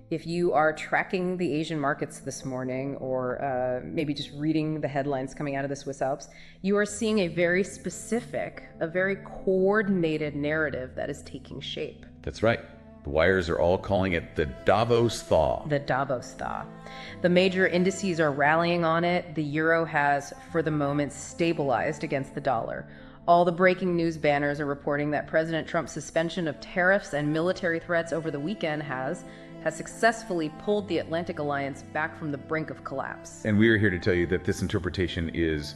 If you are tracking the Asian markets this morning, or maybe just reading the headlines coming out of the Swiss Alps, you are seeing a very specific, a very coordinated narrative that is taking shape. That's right. The wires are all calling it the Davos thaw. The Davos thaw. The major indices are rallying on it. The euro has, for the moment, stabilized against the dollar. All the breaking news banners are reporting that President Trump's suspension of tariffs and military threats over the weekend has successfully pulled the Atlantic Alliance back from the brink of collapse. And we are here to tell you that this interpretation is,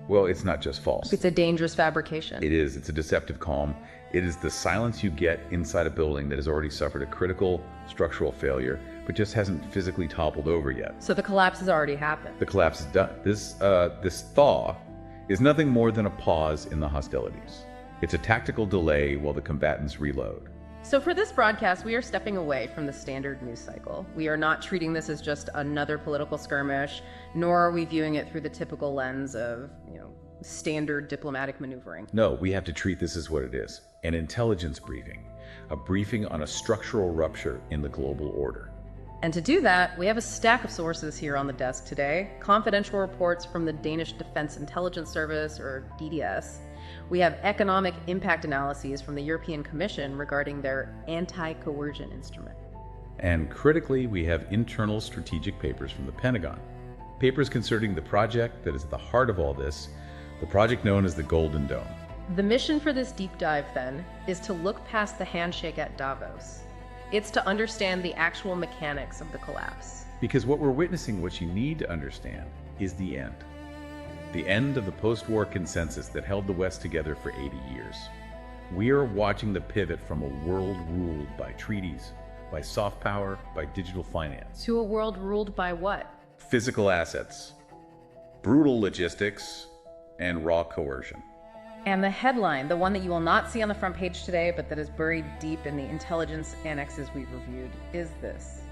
well, it's not just false. It's a dangerous fabrication. It is. It's a deceptive calm. It is the silence you get inside a building that has already suffered a critical structural failure, but just hasn't physically toppled over yet. So the collapse has already happened. The collapse is done. This thaw is nothing more than a pause in the hostilities. It's a tactical delay while the combatants reload. So for this broadcast, we are stepping away from the standard news cycle. We are not treating this as just another political skirmish, nor are we viewing it through the typical lens of, standard diplomatic maneuvering. No, we have to treat this as what it is, an intelligence briefing, a briefing on a structural rupture in the global order. And to do that, we have a stack of sources here on the desk today. Confidential reports from the Danish Defense Intelligence Service, or DDS. We have economic impact analyses from the European Commission regarding their anti-coercion instrument. And critically, we have internal strategic papers from the Pentagon. Papers concerning the project that is at the heart of all this, the project known as the Golden Dome. The mission for this deep dive, then, is to look past the handshake at Davos. It's to understand the actual mechanics of the collapse. Because what we're witnessing, what you need to understand, is the end. The end of the post-war consensus that held the West together for 80 years. We are watching the pivot from a world ruled by treaties, by soft power, by digital finance. To a world ruled by what? Physical assets, brutal logistics, and raw coercion. And the headline, the one that you will not see on the front page today, but that is buried deep in the intelligence annexes we've reviewed, is this.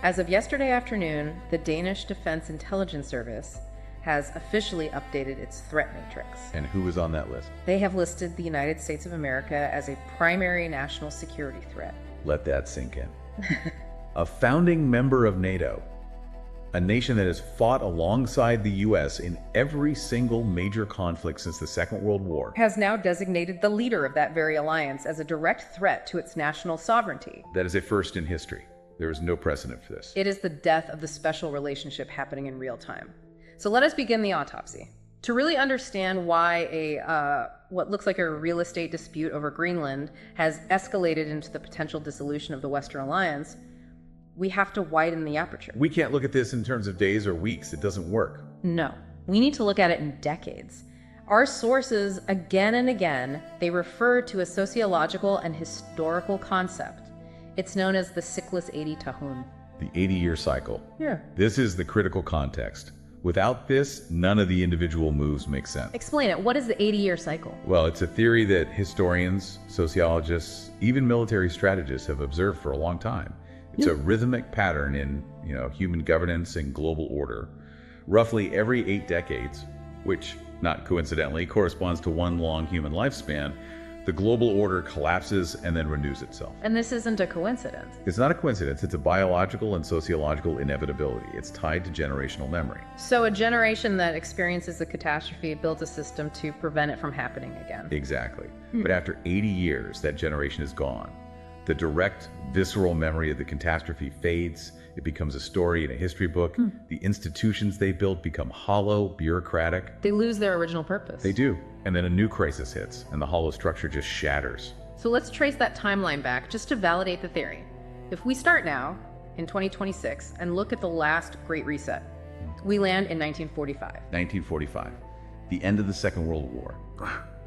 As of yesterday afternoon, the Danish Defense Intelligence Service has officially updated its threat matrix. And who is on that list? They have listed the United States of America as a primary national security threat. Let that sink in. A founding member of NATO, a nation that has fought alongside the U.S. in every single major conflict since the Second World War, has now designated the leader of that very alliance as a direct threat to its national sovereignty. That is a first in history. There is no precedent for this. It is the death of the special relationship happening in real time. So let us begin the autopsy. To really understand why what looks like a real estate dispute over Greenland has escalated into the potential dissolution of the Western Alliance, we have to widen the aperture. We can't look at this in terms of days or weeks. It doesn't work. No, we need to look at it in decades. Our sources, again and again, they refer to a sociological and historical concept. It's known as the Cyklus 80 Tahun. The 80-year cycle. Yeah. This is the critical context. Without this, none of the individual moves make sense. Explain it. What is the 80-year cycle? Well, it's a theory that historians, sociologists, even military strategists have observed for a long time. It's a rhythmic pattern in, human governance and global order. Roughly every 8 decades, which, not coincidentally, corresponds to one long human lifespan, the global order collapses and then renews itself. And this isn't a coincidence. It's not a coincidence. It's a biological and sociological inevitability. It's tied to generational memory. So a generation that experiences a catastrophe builds a system to prevent it from happening again. Exactly. But after 80 years, that generation is gone. The direct, visceral memory of the catastrophe fades. It becomes a story in a history book. The institutions they built become hollow, bureaucratic. They lose their original purpose. They do. And then a new crisis hits, and the hollow structure just shatters. So let's trace that timeline back just to validate the theory. If we start now, in 2026, and look at the last Great Reset, we land in 1945. 1945, the end of the Second World War.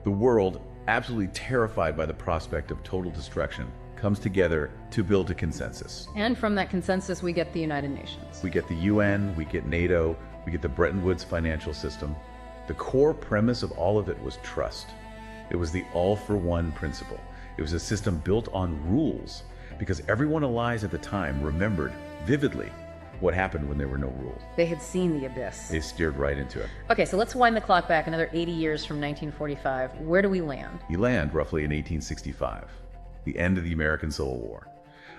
The world, absolutely terrified by the prospect of total destruction, comes together to build a consensus. And from that consensus, we get the United Nations. We get the UN, we get NATO, we get the Bretton Woods financial system. The core premise of all of it was trust. It was the all-for-one principle. It was a system built on rules, because everyone alive at the time remembered vividly what happened when there were no rules. They had seen the abyss. They steered right into it. Okay, so let's wind the clock back another 80 years from 1945. Where do we land? You land roughly in 1865, the end of the American Civil War.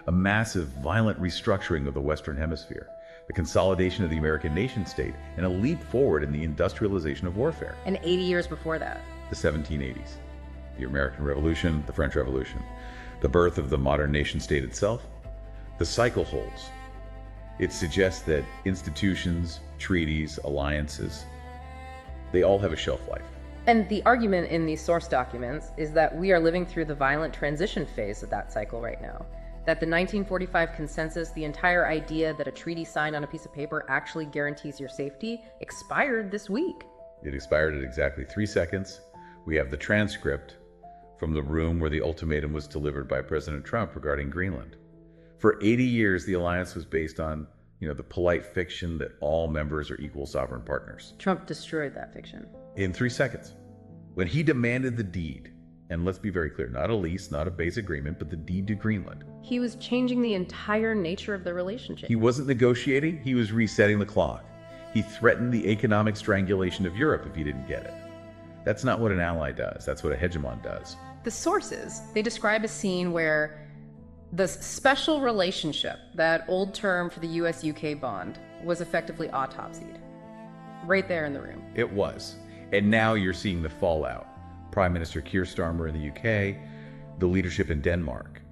a massive, violent restructuring of the Western Hemisphere, the consolidation of the American nation-state, and a leap forward in the industrialization of warfare. And 80 years before that. The 1780s. The American Revolution, the French Revolution, the birth of the modern nation-state itself. The cycle holds. It suggests that institutions, treaties, alliances, they all have a shelf life. And the argument in these source documents is that we are living through the violent transition phase of that cycle right now. That the 1945 consensus, the entire idea that a treaty signed on a piece of paper actually guarantees your safety, expired this week. It expired at exactly 3 seconds. We have the transcript from the room where the ultimatum was delivered by President Trump regarding Greenland. For 80 years, the alliance was based on, the polite fiction that all members are equal sovereign partners. Trump destroyed that fiction. In 3 seconds. When he demanded the deed, and let's be very clear, not a lease, not a base agreement, but the deed to Greenland. He was changing the entire nature of the relationship. He wasn't negotiating, he was resetting the clock. He threatened the economic strangulation of Europe if he didn't get it. That's not what an ally does, that's what a hegemon does. The sources, they describe a scene where the special relationship, that old term for the US-UK bond, was effectively autopsied. Right there in the room. It was. And now you're seeing the fallout. Prime Minister Keir Starmer in the UK, the leadership in Denmark.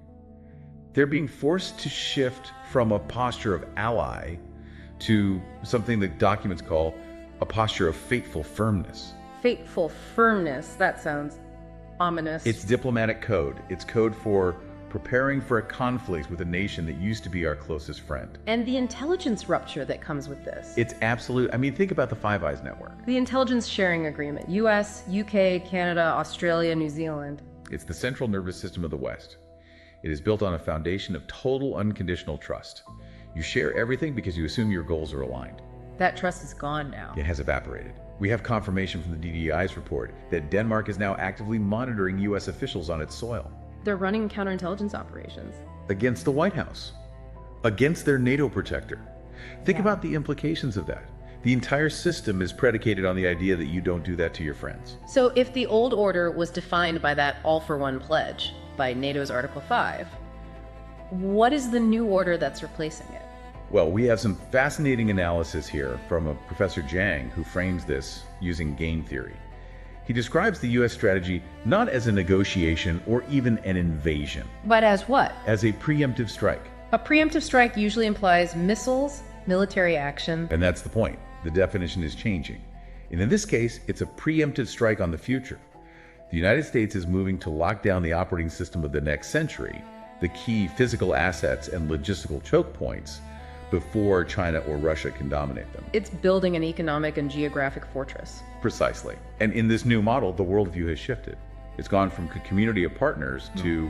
They're being forced to shift from a posture of ally to something that documents call a posture of fateful firmness. Fateful firmness, that sounds ominous. It's diplomatic code. It's code for preparing for a conflict with a nation that used to be our closest friend. And the intelligence rupture that comes with this. It's absolute. Think about the Five Eyes network. The intelligence sharing agreement. US, UK, Canada, Australia, New Zealand. It's the central nervous system of the West. It is built on a foundation of total unconditional trust. You share everything because you assume your goals are aligned. That trust is gone now. It has evaporated. We have confirmation from the DDI's report that Denmark is now actively monitoring US officials on its soil. They're running counterintelligence operations. Against the White House. Against their NATO protector. Think about the implications of that. The entire system is predicated on the idea that you don't do that to your friends. So if the old order was defined by that all-for-one pledge, by NATO's Article 5, what is the new order that's replacing it? Well, we have some fascinating analysis here from a Professor Jiang who frames this using game theory. He describes the U.S. strategy not as a negotiation or even an invasion. But as what? As a preemptive strike. A preemptive strike usually implies missiles, military action. And that's the point. The definition is changing. And in this case, it's a preemptive strike on the future. The United States is moving to lock down the operating system of the next century, the key physical assets and logistical choke points, before China or Russia can dominate them. It's building an economic and geographic fortress. Precisely. And in this new model, the worldview has shifted. It's gone from a community of partners to,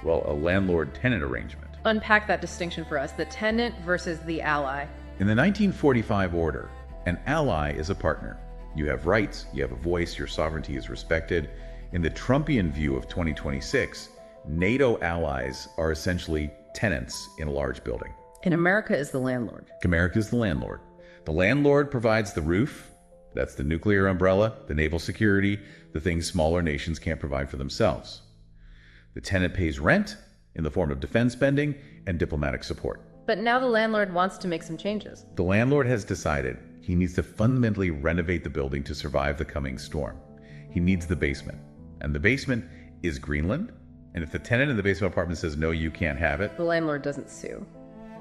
a landlord-tenant arrangement. Unpack that distinction for us, the tenant versus the ally. In the 1945 order, an ally is a partner. You have rights, you have a voice, your sovereignty is respected. In the Trumpian view of 2026, NATO allies are essentially tenants in a large building. And America is the landlord. America is the landlord. The landlord provides the roof. That's the nuclear umbrella, the naval security, the things smaller nations can't provide for themselves. The tenant pays rent in the form of defense spending and diplomatic support. But now the landlord wants to make some changes. The landlord has decided he needs to fundamentally renovate the building to survive the coming storm. He needs the basement. And the basement is Greenland. And if the tenant in the basement apartment says, no, you can't have it, the landlord doesn't sue.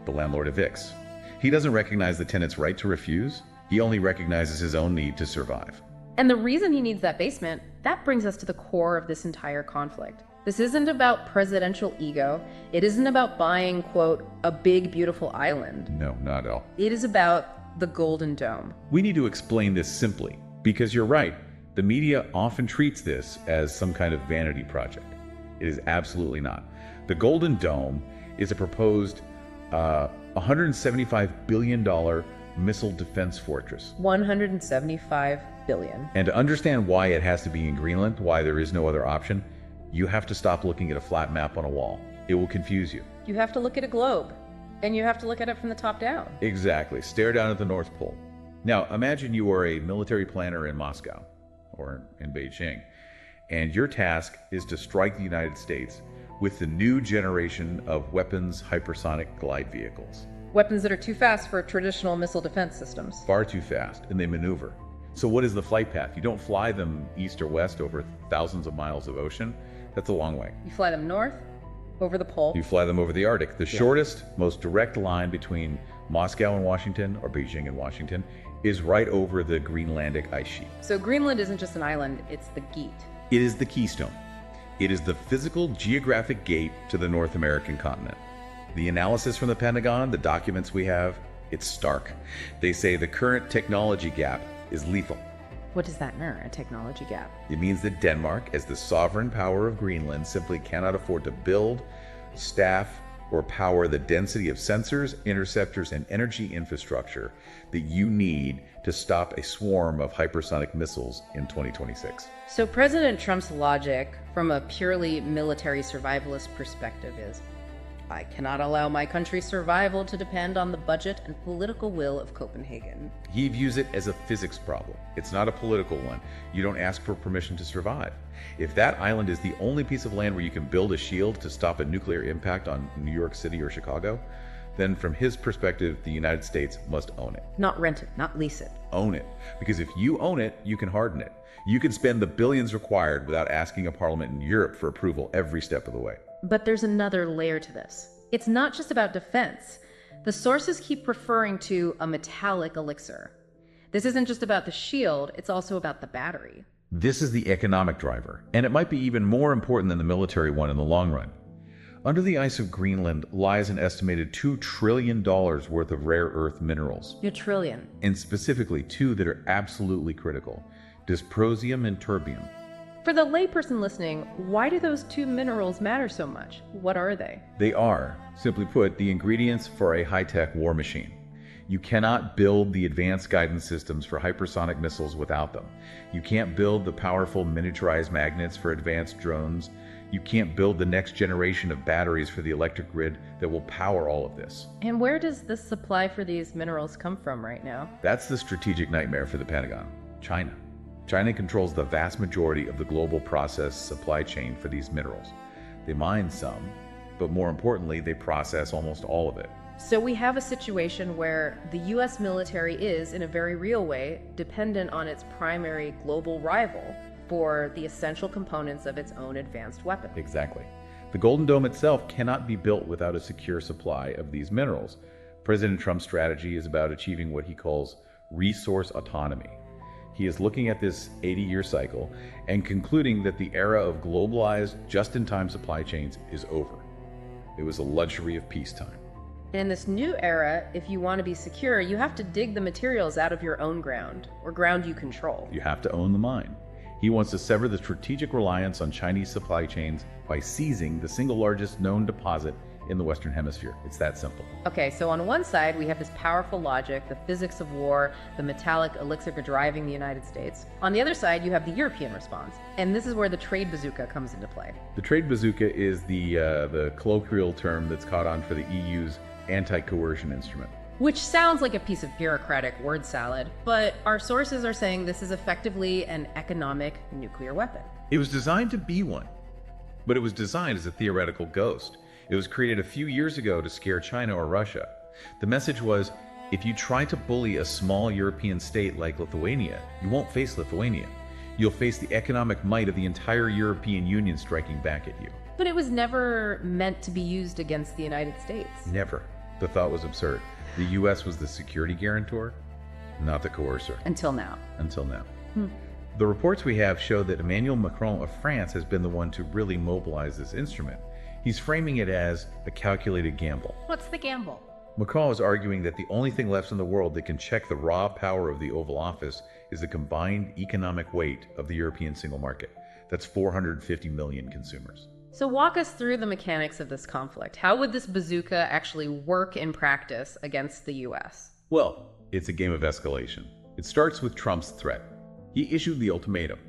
The landlord evicts. He doesn't recognize the tenant's right to refuse. He only recognizes his own need to survive. And the reason he needs that basement, that brings us to the core of this entire conflict. This isn't about presidential ego. It isn't about buying, quote, a big, beautiful island. No, not at all. It is about the Golden Dome. We need to explain this simply, because you're right. The media often treats this as some kind of vanity project. It is absolutely not. The Golden Dome is a proposed $175 billion missile defense fortress. $175 billion. And to understand why it has to be in Greenland, why there is no other option, you have to stop looking at a flat map on a wall. It will confuse you. You have to look at a globe, and you have to look at it from the top down. Exactly. Stare down at the North Pole. Now, imagine you are a military planner in Moscow or in Beijing, and your task is to strike the United States with the new generation of weapons hypersonic glide vehicles. Weapons that are too fast for traditional missile defense systems. Far too fast, and they maneuver. So what is the flight path? You don't fly them east or west over thousands of miles of ocean. That's a long way. You fly them north, over the pole. You fly them over the Arctic. The shortest, most direct line between Moscow and Washington, or Beijing and Washington, is right over the Greenlandic ice sheet. So Greenland isn't just an island, it's the gate. It is the keystone. It is the physical geographic gate to the North American continent. The analysis from the Pentagon, the documents we have, it's stark. They say the current technology gap is lethal. What does that mean, a technology gap? It means that Denmark, as the sovereign power of Greenland, simply cannot afford to build, staff, or power the density of sensors, interceptors, and energy infrastructure that you need to stop a swarm of hypersonic missiles in 2026. So President Trump's logic from a purely military survivalist perspective is, I cannot allow my country's survival to depend on the budget and political will of Copenhagen. He views it as a physics problem. It's not a political one. You don't ask for permission to survive. If that island is the only piece of land where you can build a shield to stop a nuclear impact on New York City or Chicago, then from his perspective, the United States must own it. Not rent it, not lease it. Own it. Because if you own it, you can harden it. You can spend the billions required without asking a parliament in Europe for approval every step of the way. But there's another layer to this. It's not just about defense. The sources keep referring to a metallic elixir. This isn't just about the shield, it's also about the battery. This is the economic driver, and it might be even more important than the military one in the long run. Under the ice of Greenland lies an estimated $2 trillion worth of rare earth minerals. A trillion. And specifically two that are absolutely critical: dysprosium and terbium. For the layperson listening, why do those two minerals matter so much? What are they? They are, simply put, the ingredients for a high-tech war machine. You cannot build the advanced guidance systems for hypersonic missiles without them. You can't build the powerful miniaturized magnets for advanced drones. You can't build the next generation of batteries for the electric grid that will power all of this. And where does the supply for these minerals come from right now? That's the strategic nightmare for the Pentagon: China. China controls the vast majority of the global process supply chain for these minerals. They mine some, but more importantly, they process almost all of it. So we have a situation where the US military is, in a very real way, dependent on its primary global rival for the essential components of its own advanced weapons. Exactly. The Golden Dome itself cannot be built without a secure supply of these minerals. President Trump's strategy is about achieving what he calls resource autonomy. He is looking at this 80-year cycle and concluding that the era of globalized, just-in-time supply chains is over. It was a luxury of peacetime. In this new era, if you want to be secure, you have to dig the materials out of your own ground, or ground you control. You have to own the mine. He wants to sever the strategic reliance on Chinese supply chains by seizing the single largest known deposit in the Western Hemisphere. It's that simple. Okay, so on one side, we have this powerful logic, the physics of war, the metallic elixir driving the United States. On the other side, you have the European response. And this is where the trade bazooka comes into play. The trade bazooka is the colloquial term that's caught on for the EU's anti-coercion instrument. Which sounds like a piece of bureaucratic word salad, but our sources are saying this is effectively an economic nuclear weapon. It was designed to be one, but it was designed as a theoretical ghost. It was created a few years ago to scare China or Russia. The message was, if you try to bully a small European state like Lithuania, you won't face Lithuania. You'll face the economic might of the entire European Union striking back at you. But it was never meant to be used against the United States. Never. The thought was absurd. The US was the security guarantor, not the coercer. Until now. Until now. The reports we have show that Emmanuel Macron of France has been the one to really mobilize this instrument. He's framing it as a calculated gamble. What's the gamble? Macron is arguing that the only thing left in the world that can check the raw power of the Oval Office is the combined economic weight of the European single market. That's 450 million consumers. So walk us through the mechanics of this conflict. How would this bazooka actually work in practice against the US? Well, it's a game of escalation. It starts with Trump's threat. He issued the ultimatum: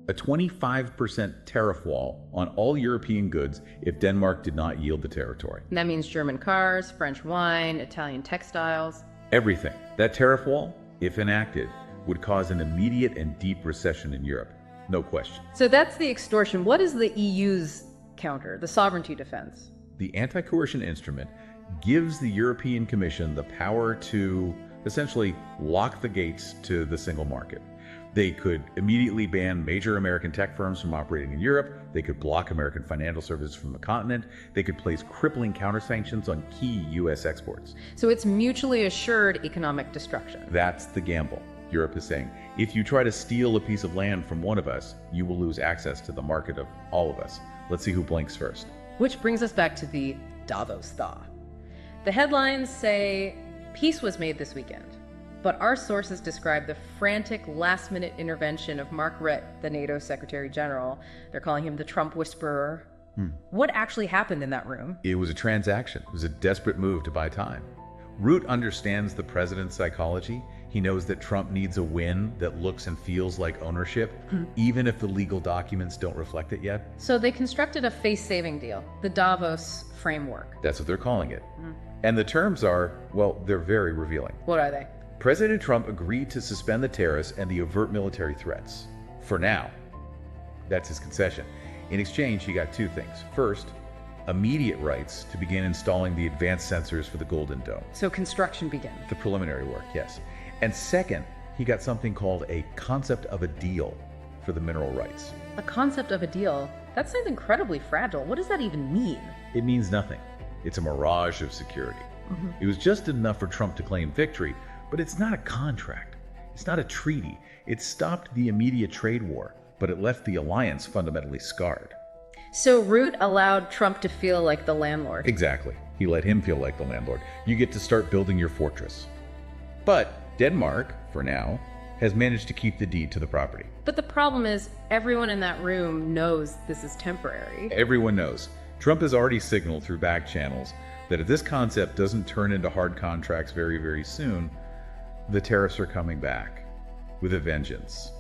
a 25% tariff wall on all European goods if Denmark did not yield the territory. And that means German cars, French wine, Italian textiles. Everything. That tariff wall, if enacted, would cause an immediate and deep recession in Europe. No question. So that's the extortion. What is the EU's counter, the sovereignty defense? The anti-coercion instrument gives the European Commission the power to essentially lock the gates to the single market. They could immediately ban major American tech firms from operating in Europe. They could block American financial services from the continent. They could place crippling counter-sanctions on key U.S. exports. So it's mutually assured economic destruction. That's the gamble. Europe is saying, if you try to steal a piece of land from one of us, you will lose access to the market of all of us. Let's see who blinks first. Which brings us back to the Davos thaw. The headlines say peace was made this weekend, but our sources describe the frantic last-minute intervention of Mark Rutte, the NATO Secretary General. They're calling him the Trump whisperer. What actually happened in that room? It was a transaction. It was a desperate move to buy time. Rutte understands the president's psychology. He knows that Trump needs a win that looks and feels like ownership, even if the legal documents don't reflect it yet. So they constructed a face-saving deal, the Davos framework. That's what they're calling it. And the terms are, well, they're very revealing. What are they? President Trump agreed to suspend the tariffs and the overt military threats. For now. That's his concession. In exchange, he got two things. First, immediate rights to begin installing the advanced sensors for the Golden Dome. So construction begins. The preliminary work, yes. And second, he got something called a concept of a deal for the mineral rights. A concept of a deal? That sounds incredibly fragile. What does that even mean? It means nothing. It's a mirage of security. It was just enough for Trump to claim victory, but it's not a contract. It's not a treaty. It stopped the immediate trade war, but it left the alliance fundamentally scarred. So Rutte allowed Trump to feel like the landlord. Exactly. He let him feel like the landlord. You get to start building your fortress. But Denmark, for now, has managed to keep the deed to the property. But the problem is, everyone in that room knows this is temporary. Everyone knows. Trump has already signaled through back channels that if this concept doesn't turn into hard contracts very, very soon, the tariffs are coming back with a vengeance.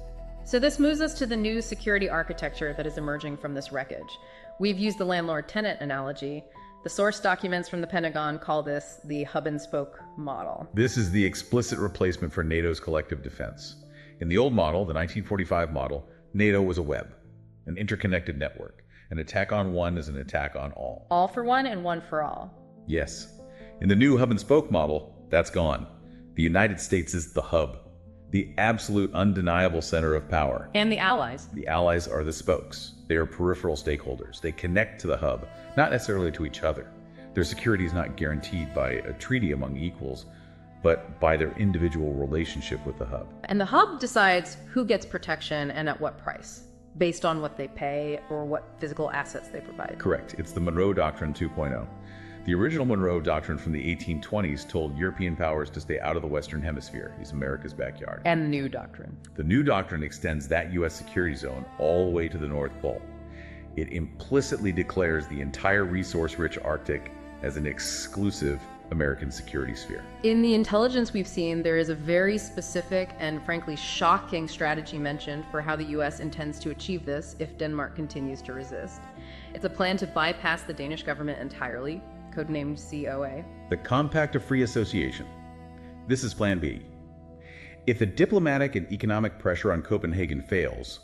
So this moves us to the new security architecture that is emerging from this wreckage. We've used the landlord-tenant analogy. The source documents from the Pentagon call this the hub-and-spoke model. This is the explicit replacement for NATO's collective defense. In the old model, the 1945 model, NATO was a web, an interconnected network. An attack on one is an attack on all. All for one and one for all. Yes. In the new hub-and-spoke model, that's gone. The United States is the hub, the absolute undeniable center of power. And the allies. The allies are the spokes. They are peripheral stakeholders. They connect to the hub, not necessarily to each other. Their security is not guaranteed by a treaty among equals, but by their individual relationship with the hub. And the hub decides who gets protection and at what price, based on what they pay or what physical assets they provide. Correct. It's the Monroe Doctrine 2.0. The original Monroe Doctrine from the 1820s told European powers to stay out of the Western Hemisphere. He's America's backyard. And the new doctrine. The new doctrine extends that U.S. security zone all the way to the North Pole. It implicitly declares the entire resource-rich Arctic as an exclusive American security sphere. In the intelligence we've seen, there is a very specific and frankly shocking strategy mentioned for how the U.S. intends to achieve this if Denmark continues to resist. It's a plan to bypass the Danish government entirely, codenamed COA. The Compact of Free Association. This is Plan B. If the diplomatic and economic pressure on Copenhagen fails,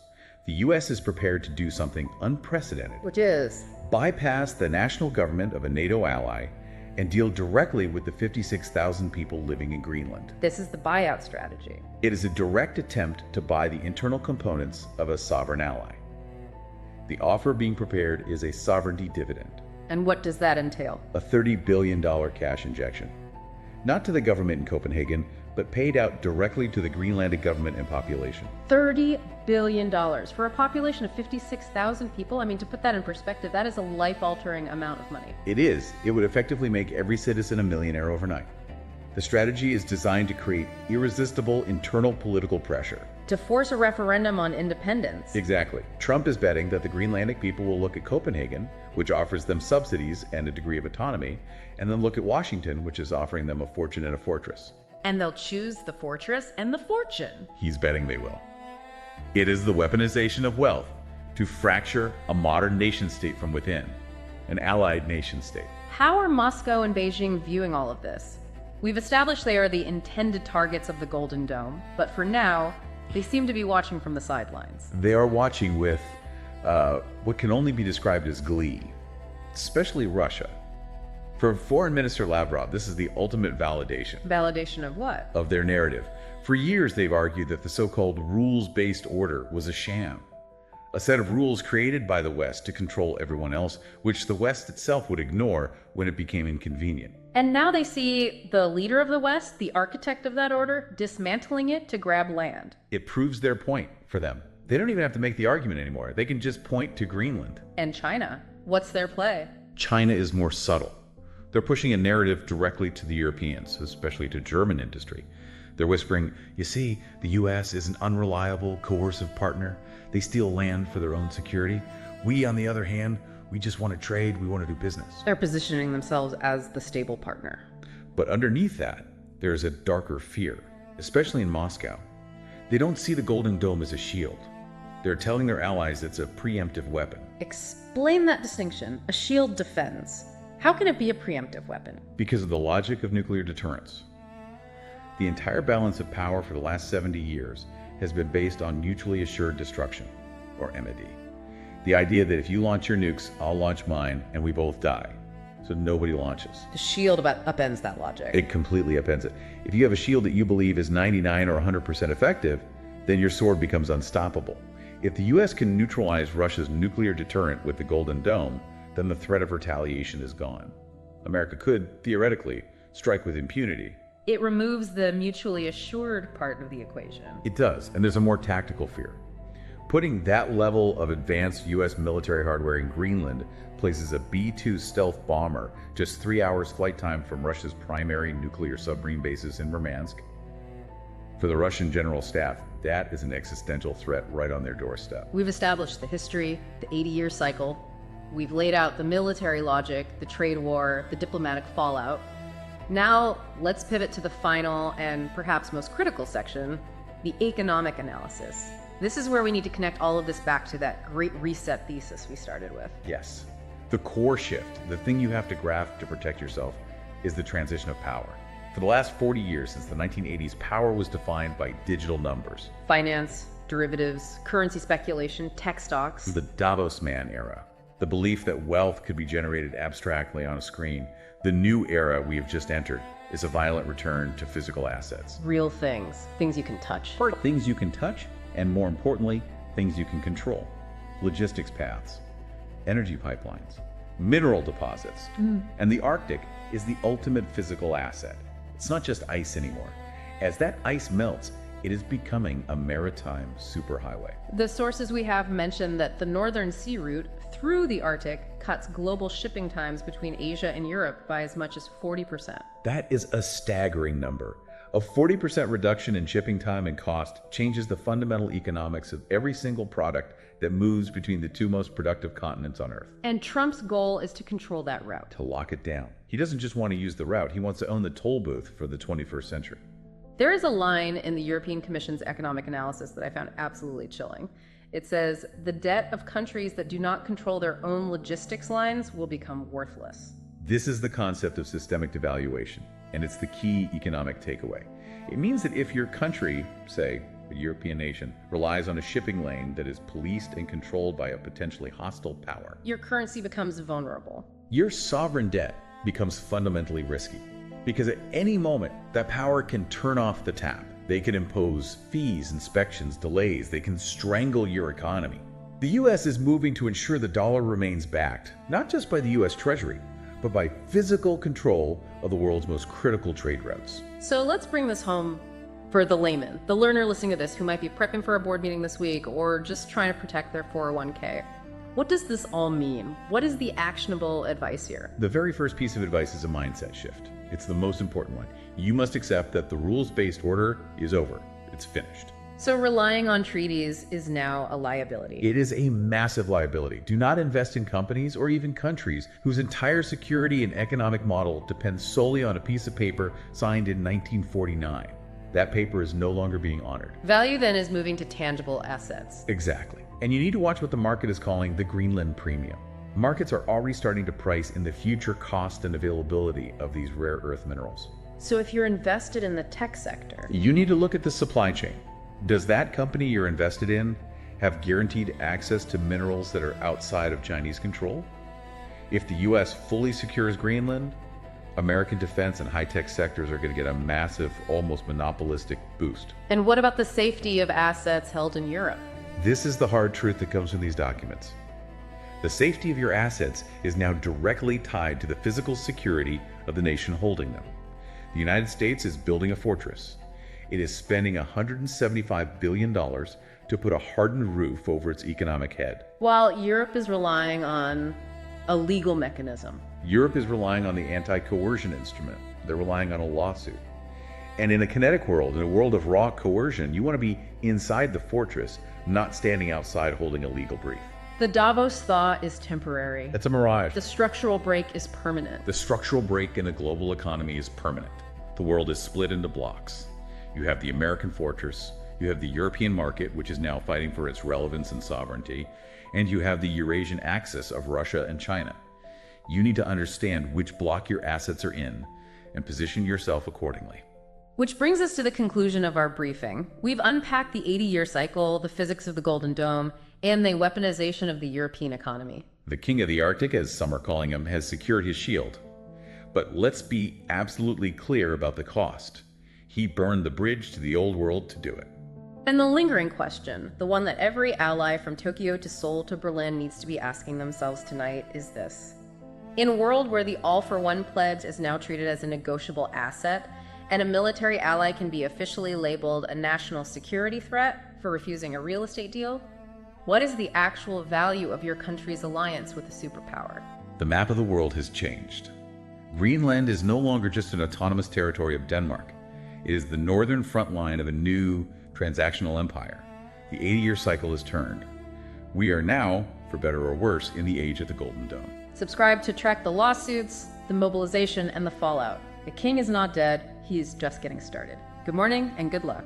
the U.S. is prepared to do something unprecedented. Which is? Bypass the national government of a NATO ally and deal directly with the 56,000 people living in Greenland. This is the buyout strategy. It is a direct attempt to buy the internal components of a sovereign ally. The offer being prepared is a sovereignty dividend. And what does that entail? A $30 billion cash injection. Not to the government in Copenhagen, but paid out directly to the Greenlandic government and population. $30 billion for a population of 56,000 people? I mean, to put that in perspective, that is a life-altering amount of money. It is. It would effectively make every citizen a millionaire overnight. The strategy is designed to create irresistible internal political pressure. To force a referendum on independence. Exactly. Trump is betting that the Greenlandic people will look at Copenhagen, which offers them subsidies and a degree of autonomy, and then look at Washington, which is offering them a fortune and a fortress. And they'll choose the fortress and the fortune. He's betting they will. It is the weaponization of wealth to fracture a modern nation state from within, an allied nation state. How are Moscow and Beijing viewing all of this? We've established they are the intended targets of the Golden Dome, but for now, they seem to be watching from the sidelines. They are watching with what can only be described as glee, especially Russia. For Foreign Minister Lavrov, this is the ultimate validation. Validation of what? Of their narrative. For years, they've argued that the so-called rules-based order was a sham, a set of rules created by the West to control everyone else, which the West itself would ignore when it became inconvenient. And now they see the leader of the West, the architect of that order, dismantling it to grab land. It proves their point for them. They don't even have to make the argument anymore. They can just point to Greenland. And China. What's their play? China is more subtle. They're pushing a narrative directly to the Europeans, especially to German industry. They're whispering, you see, the US is an unreliable, coercive partner. They steal land for their own security. We, on the other hand, we just want to trade, we want to do business. They're positioning themselves as the stable partner. But underneath that, there's a darker fear, especially in Moscow. They don't see the Golden Dome as a shield. They're telling their allies it's a preemptive weapon. Explain that distinction. A shield defends. How can it be a preemptive weapon? Because of the logic of nuclear deterrence. The entire balance of power for the last 70 years has been based on mutually assured destruction, or MAD. The idea that if you launch your nukes, I'll launch mine, and we both die. So nobody launches. The shield upends that logic. It completely upends it. If you have a shield that you believe is 99 or 100% effective, then your sword becomes unstoppable. If the US can neutralize Russia's nuclear deterrent with the Golden Dome, then the threat of retaliation is gone. America could, theoretically, strike with impunity. It removes the mutually assured part of the equation. It does, and there's a more tactical fear. Putting that level of advanced US military hardware in Greenland places a B-2 stealth bomber just 3 hours flight time from Russia's primary nuclear submarine bases in Murmansk. For the Russian General Staff, that is an existential threat right on their doorstep. We've established the history, the 80-year cycle. We've laid out the military logic, the trade war, the diplomatic fallout. Now, let's pivot to the final and perhaps most critical section, the economic analysis. This is where we need to connect all of this back to that great reset thesis we started with. Yes. The core shift, the thing you have to grasp to protect yourself, is the transition of power. For the last 40 years, since the 1980s, power was defined by digital numbers. Finance, derivatives, currency speculation, tech stocks. The Davos man era. The belief that wealth could be generated abstractly on a screen. The new era we have just entered is a violent return to physical assets. Real things, things you can touch. Things you can touch, and more importantly, things you can control. Logistics paths, energy pipelines, mineral deposits, and the Arctic is the ultimate physical asset. It's not just ice anymore. As that ice melts, it is becoming a maritime superhighway. The sources we have mention that the Northern Sea route through the Arctic cuts global shipping times between Asia and Europe by as much as 40%. That is a staggering number. A 40% reduction in shipping time and cost changes the fundamental economics of every single product that moves between the two most productive continents on Earth. And Trump's goal is to control that route. To lock it down. He doesn't just want to use the route, he wants to own the toll booth for the 21st century. There is a line in the European Commission's economic analysis that I found absolutely chilling. It says, the debt of countries that do not control their own logistics lines will become worthless. This is the concept of systemic devaluation, and it's the key economic takeaway. It means that if your country, say, a European nation, relies on a shipping lane that is policed and controlled by a potentially hostile power, your currency becomes vulnerable. Your sovereign debt becomes fundamentally risky. Because at any moment, that power can turn off the tap. They can impose fees, inspections, delays. They can strangle your economy. The US is moving to ensure the dollar remains backed, not just by the US Treasury, but by physical control of the world's most critical trade routes. So let's bring this home for the layman, the learner listening to this who might be prepping for a board meeting this week or just trying to protect their 401k. What does this all mean? What is the actionable advice here? The very first piece of advice is a mindset shift. It's the most important one. You must accept that the rules-based order is over. It's finished. So relying on treaties is now a liability. It is a massive liability. Do not invest in companies or even countries whose entire security and economic model depends solely on a piece of paper signed in 1949. That paper is no longer being honored. Value then is moving to tangible assets. Exactly. And you need to watch what the market is calling the Greenland premium. Markets are already starting to price in the future cost and availability of these rare earth minerals. So if you're invested in the tech sector, you need to look at the supply chain. Does that company you're invested in have guaranteed access to minerals that are outside of Chinese control? If the U.S. fully secures Greenland, American defense and high-tech sectors are going to get a massive, almost monopolistic boost. And what about the safety of assets held in Europe? This is the hard truth that comes from these documents. The safety of your assets is now directly tied to the physical security of the nation holding them. The United States is building a fortress. It is spending $175 billion to put a hardened roof over its economic head. While Europe is relying on a legal mechanism. Europe is relying on the anti-coercion instrument. They're relying on a lawsuit. And in a kinetic world, in a world of raw coercion, you want to be inside the fortress, not standing outside holding a legal brief. The Davos thaw is temporary. That's a mirage. The structural break is permanent. The structural break in the global economy is permanent. The world is split into blocks. You have the American fortress, you have the European market, which is now fighting for its relevance and sovereignty, and you have the Eurasian axis of Russia and China. You need to understand which block your assets are in and position yourself accordingly. Which brings us to the conclusion of our briefing. We've unpacked the 80-year cycle, the physics of the Golden Dome, and the weaponization of the European economy. The king of the Arctic, as some are calling him, has secured his shield. But let's be absolutely clear about the cost. He burned the bridge to the old world to do it. And the lingering question, the one that every ally from Tokyo to Seoul to Berlin needs to be asking themselves tonight, is this. In a world where the all-for-one pledge is now treated as a negotiable asset, and a military ally can be officially labeled a national security threat for refusing a real estate deal, what is the actual value of your country's alliance with a superpower? The map of the world has changed. Greenland is no longer just an autonomous territory of Denmark. It is the northern front line of a new transactional empire. The 80-year cycle has turned. We are now, for better or worse, in the age of the Golden Dome. Subscribe to track the lawsuits, the mobilization, and the fallout. The king is not dead, he is just getting started. Good morning and good luck.